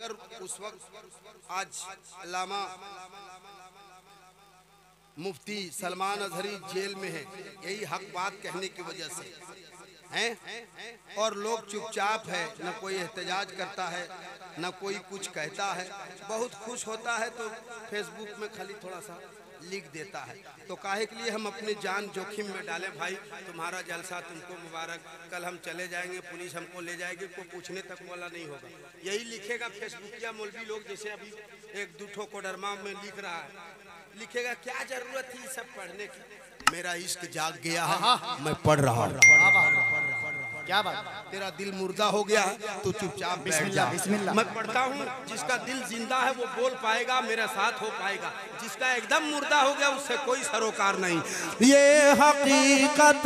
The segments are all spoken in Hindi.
अगर उस वक्त आज अल्लामा मुफ्ती सलमान अजहरी जेल में है, यही हक बात कहने की वजह से हैं, और लोग चुपचाप है, न कोई एहतजाज करता है, न कोई कुछ कहता है। बहुत खुश होता है तो फेसबुक में खाली थोड़ा सा लिख देता है। तो काहे के लिए हम अपनी जान जोखिम में डालें? भाई तुम्हारा जलसा तुमको मुबारक, कल हम चले जाएंगे, पुलिस हमको ले जाएगी, कोई पूछने तक वाला नहीं होगा। यही लिखेगा फेसबुक या मौलवी लोग, जैसे अभी एक दूठो कोडरमा में लिख रहा है, लिखेगा क्या जरूरत थी सब पढ़ने की, मेरा इश्क जाग गया है, मैं पढ़ रहा हूँ। क्या बात, तेरा दिल मुर्दा हो गया है तो चुपचाप बैठ जा। मैं पढ़ता हूँ, जिसका दिल जिंदा है वो बोल पाएगा, मेरा साथ हो पाएगा। जिसका एकदम मुर्दा हो गया उससे कोई सरोकार नहीं। ये हकीकत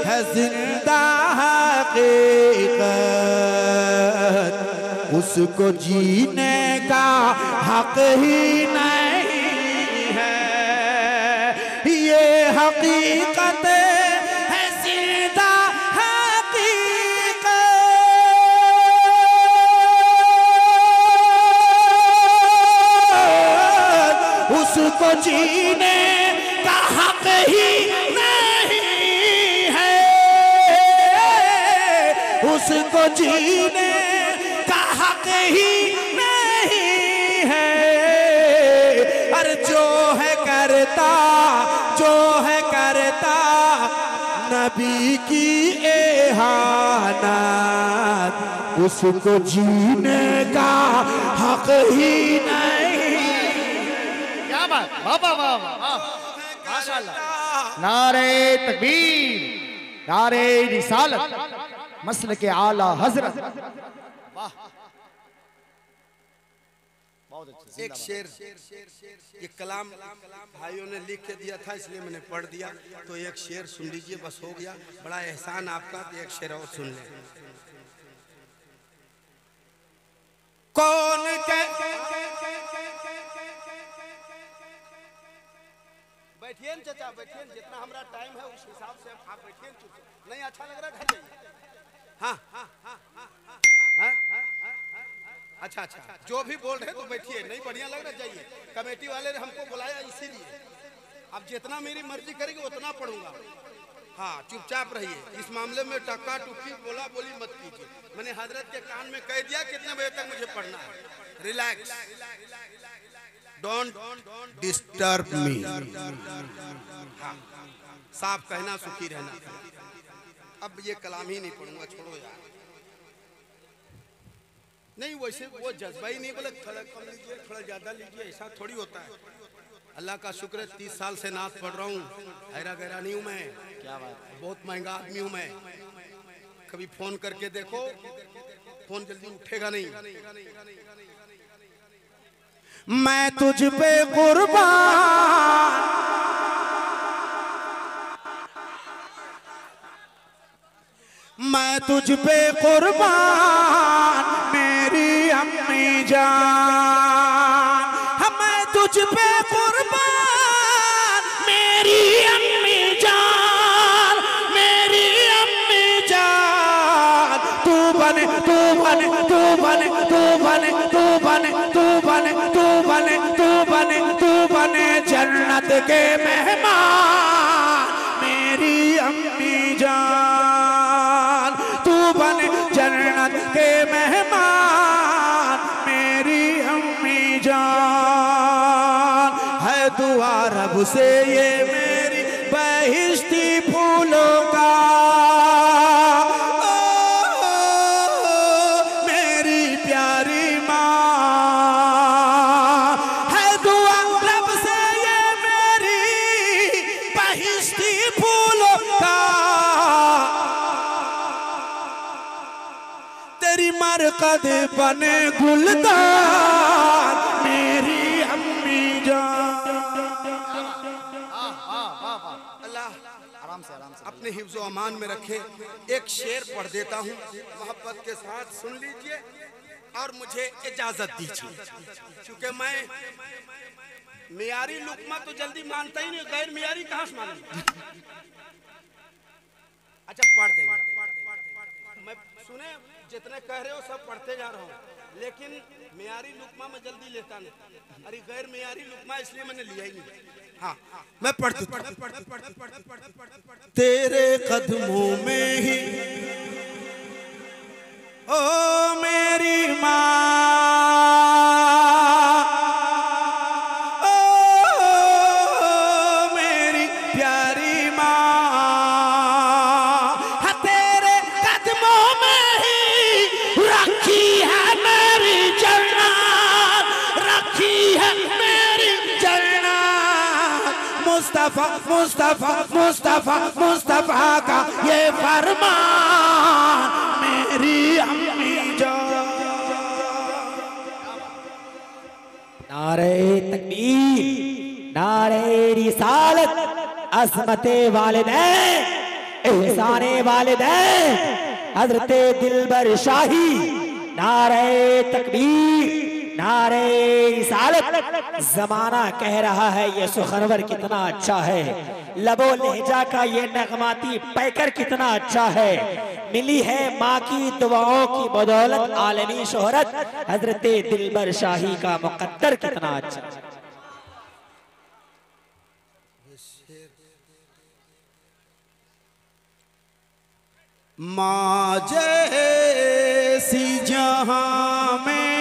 है, जिंदा हकीकत, उसको जीने का हक ही नहीं है। ये हकीकत है, जिंदा उसको जीने का हक ही नहीं है, उसको जीने का हक ही नहीं है। अरे जो है करता, जो है करता नबी की एहानत, उसको जीने का हक ही नहीं। वाह वाह वाह, माशाअल्लाह। नारे तकबीर, नारे रिसालत, मसल के आला हजरत। वाह, बहुत अच्छा। एक शेर, ये कलाम भाइयों ने लिख के दिया था इसलिए मैंने पढ़ दिया। तो एक शेर सुन लीजिए, बस हो गया, बड़ा एहसान आपका। तो एक शेर और सुन ले। कौन बैठिए चाचा, बैठिए, जितना हमारा टाइम है उस हिसाब से आप बैठिए। नहीं अच्छा लग रहा घर जाइए। हाँ हाँ हाँ हाँ, अच्छा अच्छा, जो भी बोल रहे तो बैठिए, नहीं बढ़िया लग रहा जाइए। कमेटी वाले ने हमको बुलाया इसीलिए। अब जितना मेरी मर्जी करेगी उतना पढ़ूंगा। हाँ, चुपचाप रहिए। इस मामले में टक्का टुक्की बोला बोली मत कीजिए। मैंने हजरत के कान में कह दिया कितने बजे तक मुझे पढ़ना है। Relax, don't disturb me. हाँ, साफ कहना, सुखी रहना। अब ये कलाम ही नहीं पढ़ूंगा, छोड़ो यार। नहीं वैसे वो जज्बा ही नहीं, बोले थोड़ा कम लीजिए, थोड़ा ज्यादा लीजिए, ऐसा थोड़ी होता है। अल्लाह का शुक्र है 30 साल से नात पढ़ रहा हूँ, हैरा गहरा नहीं हूँ मैं। क्या बात है, बहुत महंगा आदमी हूँ मैं। कभी फोन करके देखो, फोन जल्दी उठेगा नहीं। मैं तुझ पे कुर्बान, मैं तुझ पे कुर्बान मेरी अम्मी जान, मैं तुझ पे कुर्बान मेरी अम्मी जान, मेरी अम्मी जान। तू बने तू बने तू बने तू बने तू बने तू बने तू बने तू बने तू बने जन्नत के मेहमान मेरी अम्मी जान। तू बने जन्नत के मेहमान मेरी अम्मी जान। है दुआ रब से ये मेरी बहिश्ती फूलों का, मेरी प्यारी माँ। है दुआ रब से ये मेरी बहिश्ती फूलों का, तेरी मरकद बने गुलदार मेरी अम्मी जान। अपने हिफ्ज़ो अमान में रखे। एक शेर पढ़ देता हूँ, मोहब्बत के साथ सुन लीजिए और मुझे इजाजत दीजिए, क्योंकि मैं मियारी लुकमा तो जल्दी मानता ही नहीं, गैर मियारी कहाँ से मानूं। अच्छा पढ़ देंगे, मैं सुने जितने कह रहे हो सब पढ़ते जा रहा हूँ। लेकिन मियारी लुकमा मैं जल्दी लेता नहीं, अरे गैर मियारी लुकमा इसलिए मैंने लिया ही नहीं। हाँ मैं पढ़ता तेरे कदमों में ही ओ मेरी माँ, ओ मेरी प्यारी माँ, हाँ तेरे कदमों में ही रखी है मेरी जन्नत, रखी है मेरी जन्नत। मुस्तफा मुस्तफा मुस्तफा मुस्तफा का ये फरमान मेरी अम्मी जान। नारे तकबीर, नारे रिसालत, असमते वालिदैन, एहसाने वालिदैन, हजरते दिलबर शाही। नारे तकबीर, नारे रिसालत। जमाना कह रहा है ये सुखनवर कितना अच्छा है, लबो लहजा का ये नगमाती पैकर कितना अच्छा है। मिली है माँ की दुआओं की बदौलत आलमी शोहरत, हजरते दिलबर शाही का मुकद्दर कितना अच्छा। माँ जैसी जहां में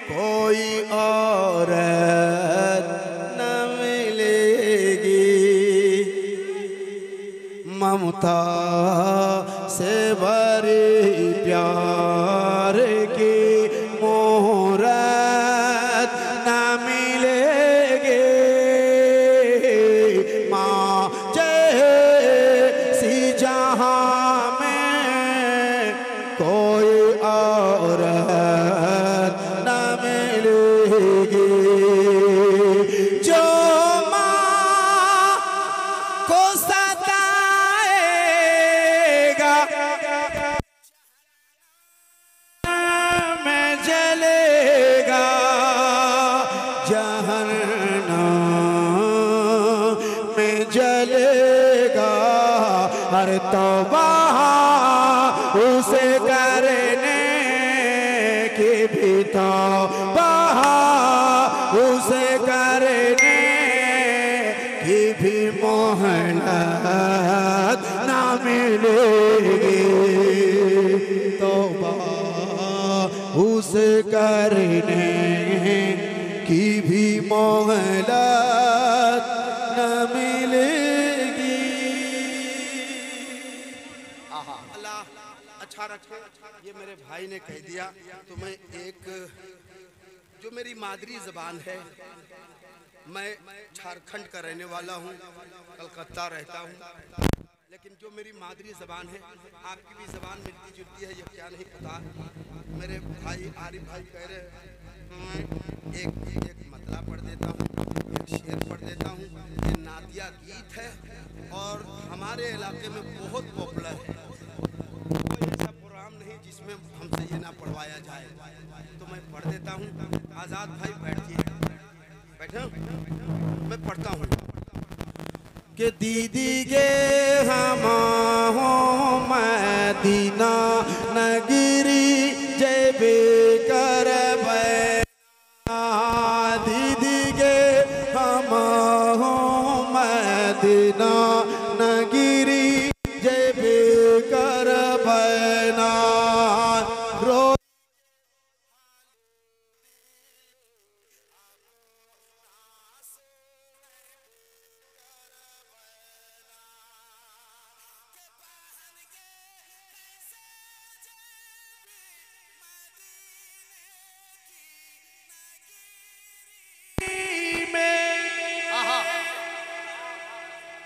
कोई औरत न मिलेगी, ममता से भरी प्यार की मोहरत न मिलेगी। माँ जैसी जहां में कोई औरत न मिलेगी, जो माँ को सताएगा में जलेगा, जहन्नम में जलेगा। हर तौबा उसे करने की भी तौबा उसे करने की भी मोहलत ना मिलेगी। तौबा उसे करने की भी मोहलत न मिलेगी। अल्लाह अच्छा रखे। ये मेरे भाई ने कह दिया तो मैं एक, जो मेरी मादरी ज़बान है, मैं झारखंड का रहने वाला हूँ, कलकत्ता रहता हूँ, लेकिन जो मेरी मादरी ज़बान है, आपकी भी ज़बान मिलती जुलती है, ये क्या नहीं पता। मेरे भाई आरिफ भाई कह रहे हैं, मैं एक मतला पढ़ देता हूँ, एक शेर पढ़ देता हूँ। ये नादिया गीत है और हमारे इलाके में बहुत पॉपुलर है। कोई ऐसा प्रोग्राम नहीं जिसमें हमसे ये ना पढ़वाया जाए, तो मैं पढ़ देता हूँ। आज़ाद भाई बैठिए, बैठो, मैं पढ़ता हूँ कि दीदी गे हम हो मदीना नगरी जेबे कर दीदी गे हम हो मदीना नगरी जेबे कर बना रो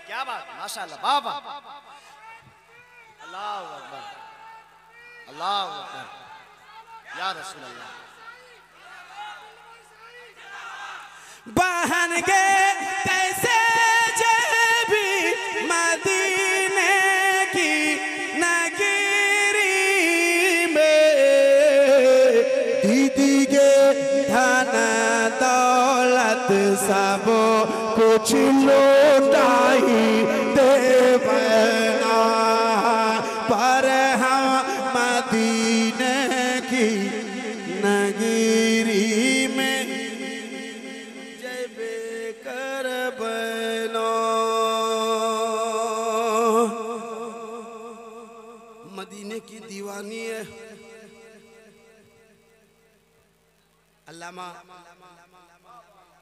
क्या बात, माशाअल्लाह, बाबा, अल्लाह अकबर, अल्लाह अकबर, या रसूल अल्लाह। बहन गे कैसे जेबी मदीने की नगरी में, दीदी गे धन दौलत सब कुछ लौटाई दे बना, पर हम मदीने की नगीरी में जब कर बनो। मदीने की दीवानी है। अल्लामा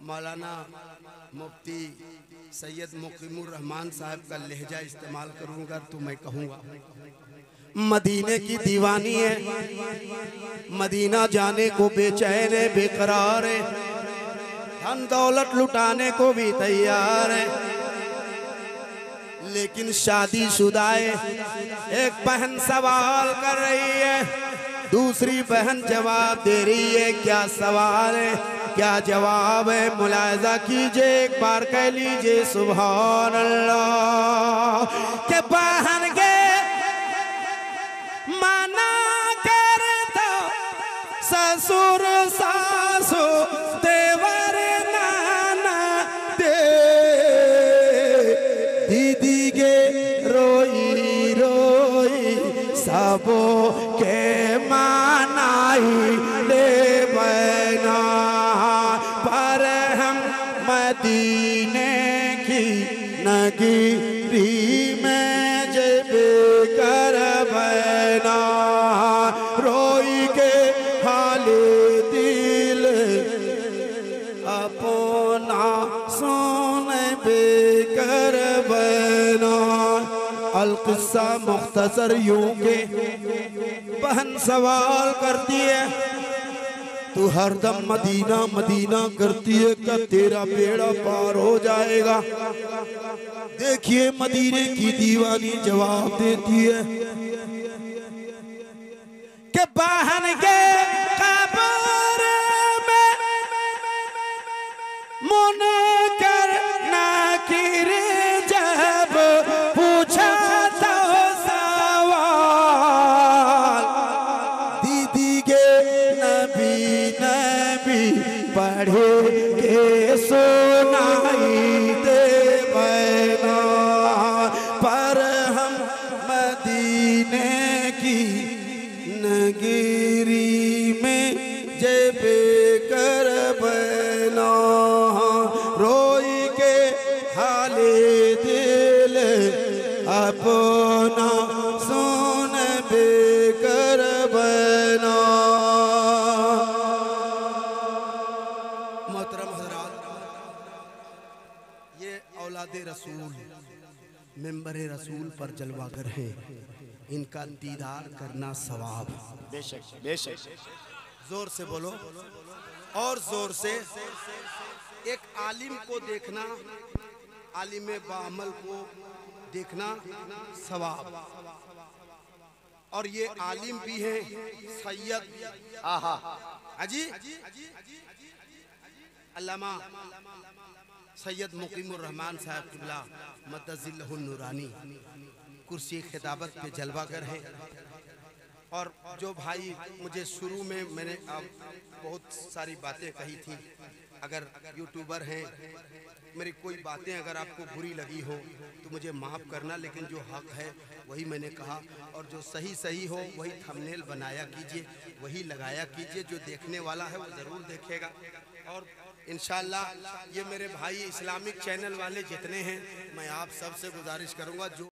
मौलाना मुफ्ती सैयद मुकीमुर रहमान साहब का लहजा इस्तेमाल करूंगा तो मैं कहूंगा मदीने की दीवानी है, मदीना जाने को बेचैन है, बेकरार है, धन दौलत लुटाने को भी तैयार है, लेकिन शादीशुदा है। एक बहन सवाल कर रही है, दूसरी बहन जवाब दे रही है। क्या सवाल है, क्या जवाब है, मुलाहिजा कीजिए, एक बार कह लीजिए सुभान अल्लाह। के बहन के माना करता ससुर सासु देवर नाना दे, दीदी के रोई रोई सबो के मानाई ले बना। पर हम मदीने की नगरी में जब कर बना, रोई के हाल दिल अपना सुन बेकर बना। अल-किस्सा मुख्तसर यूं के बहन सवाल करती है, तू हरदम मदीना मदीना करती है, क्या तेरा बेड़ा पार हो जाएगा? देखिए मदीने की दीवानी जवाब देती है कि बहन के कब्र में मुनकर नाकिर जब पूछा तो सवाल, दीदी के नबी नबी पढ़े के सुनाई दे बना। पर हम मदीने की नगरी में जब कर बना, रोई के हाले दिल अपना सुन बेकर बना। मोहतरम हज़रात, ये औलादे रसूल मेंबरे रसूल पर जलवागर है, इनका दीदार करना सवाब। बेशक बेशक। जोर से बोलो और जोर से। एक आलिम को देखना, आलिम बामल को देखना सवाब। और ये आलिम भी है सैयद अजी अल्लामा सैयद मुकीमुर रहमान साहब क़िबला मद्दज़िल्लहुल नूरानी कुर्सी खिताबत पे जलवागर है। और जो भाई मुझे शुरू में मैंने अब बहुत सारी बातें कही थी, अगर यूट्यूबर हैं, मेरी कोई बातें अगर आपको बुरी लगी हो तो मुझे माफ़ करना, लेकिन जो हक है वही मैंने कहा, और जो सही सही हो वही थंबनेल बनाया कीजिए, वही लगाया कीजिए, जो देखने वाला है वो ज़रूर देखेगा। और इंशाअल्लाह ये मेरे भाई इस्लामिक चैनल वाले जितने हैं, मैं आप सबसे गुजारिश करूँगा जो